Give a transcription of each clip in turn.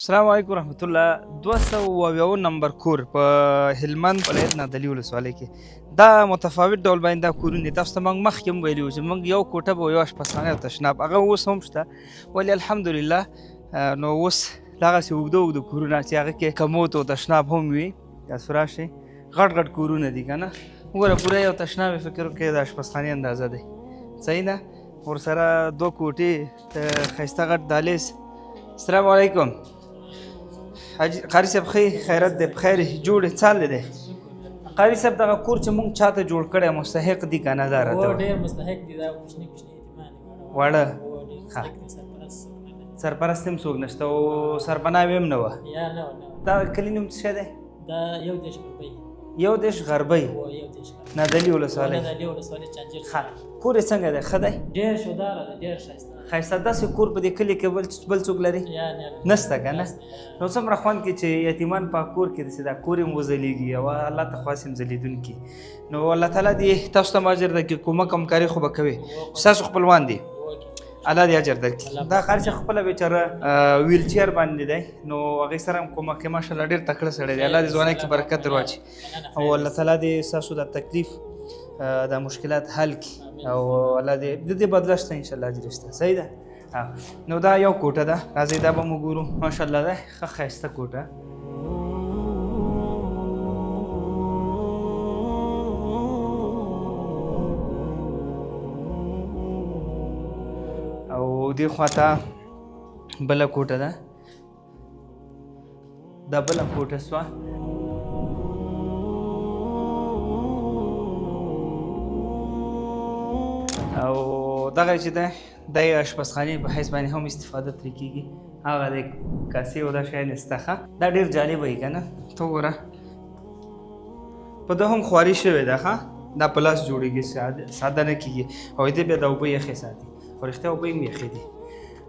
السلام علیکم ورحمت الله 200 نمبر کور په هلمند ولایت نادعلي ولسوالۍ کې دا متفاوت ډول باندې دا کورونه دي. تاسو ته موږ مخکې هم ویلي وو چې موږ یو کوټه به یو اشپزخانه او تشناب هغه اوس هم شته، ولې الحمدلله نو اوس دغسې اوږده اوږده کورونه چې هغه کې کمود او تشناب هم وي، تاسو راشئ غټ غټ کورونه دي که نه. وګوره پوره یو تشناب یې فکر وکړئ د اشپزخانې اندازه دی، صحیح ده. ورسره 2 کوټې ښایسته غټ دهلیز. السلام علیکم قاري صاحب، ښې خیرت دی، په خیر جوړ څال دی قاري صاحب. دغه کور چې موږ چاته جوړ کړی مستحق دي که نه؟ دا راته ډېر مستحق دي، دا کوچني کوچني یتیمان واړه سرپرست هم څوک نشته او سرپناه هم نه وه یا نه وه. دا کلي نوم څه شی دی؟ دا یو دیش غربۍ غربۍ نادعلي ولسوالۍ. چانجیر. کور یې څنګه دی؟ ښه دی؟ ډېر شوداره ده، ډېر ښایسته ښایسته. داسې کور په دې کلي کې بل څوک لري؟ نشته که نه؟ نو څومره خوند کې چې یتیمان په کور کې داسې دا کور هم وځلیږي او الله ته خواست هم ځلیدونکي. نو الله تعالی دې تاسو ته اجر درکړي، کومک همکاري خو به کوې، ستاسو خپلوان دي، الله دې اجر درکړي. دا قاري صاحب خپله بیچاره ویل چیر باندې دی، نو هغې سره هم کومک یې ماشاءالله ډېر تکړه سړی دی، الله دې ځوانۍ کې برکت در واچي او الله تعالی دې ستاسو دا تکلیف دا مشکلات حل کړي او الله دې د دې بدله شته انشاءالله اجر شته، صحیح ده. نو دا یو کوټه ده، راځئ دا به مو ګورو. ماشاءالله ده ښه ښایسته کوټه. او دې خواته بله کوټه ده، دا بله کوټه سوه. او دغه چې ده د اشپزخانې په حیث باندې هم استفاده ترې کېږي، هغه د کاسې او دا شیان استخه. دا ډېر جالبه وي که نه؟ ته وګوره په ده هم خواري شوې ده ښه، دا په لاس جوړېږي، ساده نه کېږي او دې بیا د اوبه یخې ساتي او رښتیا اوبه هم یخې دي.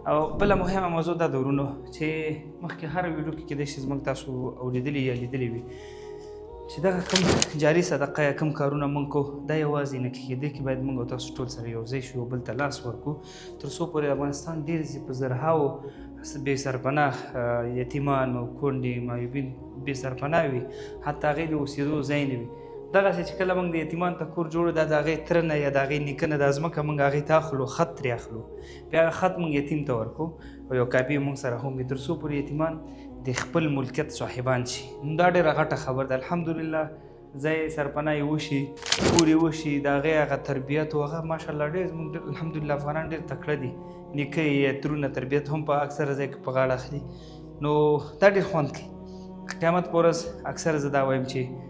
او بله مهمه موضوع دا د ورونو چې مخکې هر ویډیو کې کېدای شي زموږ تاسو اورېدلي یا لیدلي وي چې دغه کوم جاري صدقه یا کوم کارونه موږ کوو دا یوازې نه کېږي، دې کې باید موږ او تاسو ټول سره یو ځای شو، بل ته لاس ورکړو تر څو پورې افغانستان ډېر په زرهاو بې سرپناه یتیمان او کونډې معیوبین بې سرپناه وي، حتی هغې د اوسېدو ځای نه وي. دغسې چې کله موږ د یتیمان ته کور جوړو دا د هغې تره نه یا د هغې نیکه نه دا ځمکه موږ هغې ته اخلو، خط ترې اخلو، بیا هغه خط موږ یتیم ته ورکو او یو کاپي موږ سره هم وي تر څو پورې یتیمان د خپل ملکیت صاحبان شي. نو دا ډېره غټه خبر ده. الحمدلله ځای سرپناه یې وشي، کور یې وشي، د هغې هغه تربیت و هغه ماشاءالله ډېر زموږ الحمدلله افغانان ډېر تکړه دي، نیکه یې ترونه تربیت هم په اکثره ځای کې په غاړه اخلي. نو دا ډېر خوند کوي. قیامت په ورځ اکثره زه دا وایم چې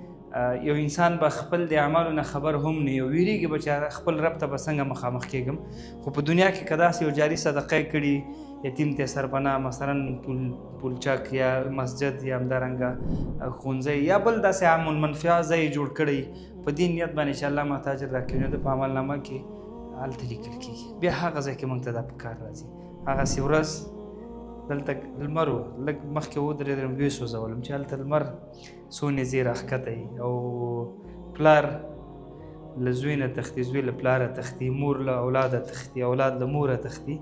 یو انسان به خپل د اعمالو نه خبر هم نه وي، ویرېږي به چې خپل رب ته به څنګه مخامخ کېږم. خو په دنیا کې که داسې یو جاري صدقه یې کړي، یتیم ته سرپناه مثلا پولچک یا مسجد یا همدارنګه ښوونځی یا بل داسې عام المنفعه ځای یې جوړ کړی په دې نیت باندې چې الله ماته اجر راکوي، نو د په عملنامه کې هلته لیکل کېږي. بیا هغه ځای کې موږ ته دا په کار راځي. هغسې ورځ دلته لمر و، لږ مخکې ودرېدم ویې سوځولم چې هلته لمر څو نېزې راښکته وي او پلار له زوی نه تښتي، زوی له پلاره تښتي، مور له اولاده تښتي، اولاد له موره تښتي.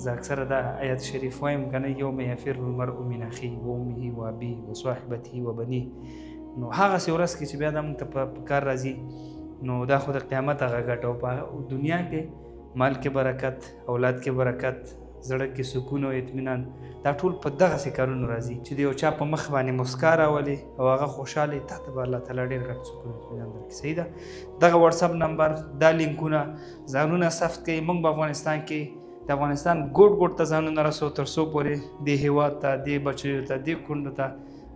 زه اکثره دا آیت شریف وایم که نه، یوم یفر المرء من اخیه و امه و ابیه و صاحبته و بنیه. نو هغسې ورځ کې چې بیا دا موږ ته په کار راځي، نو دا خو د قیامت هغه ګټه او په دنیا کې مال کې برکت، اولاد کې برکت، زړه کې سکون او اطمینان، دا ټول په دغسې کارونو راځي چې د یو چا په مخ باندې مسکا راولي او هغه خوشحاله تا ته به الله تعالی ډېر غټ سکون او اطمینان درکړي، صحیح ده. دغه وټساپ نمبر، دا لینکونه ځانونه ثبت کړئ. موږ په افغانستان کې د افغانستان ګوټ ګوټ ته ځانونه رسو تر څو پورې دې هېواد ته، دې بچیو ته، دې کونډو ته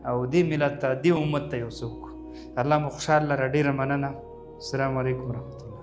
او دې ملت ته، دې امت ته یو څه وکړو. الله مو خوشحال لره. ډېره مننه. السلام علیکم ورحمت الله.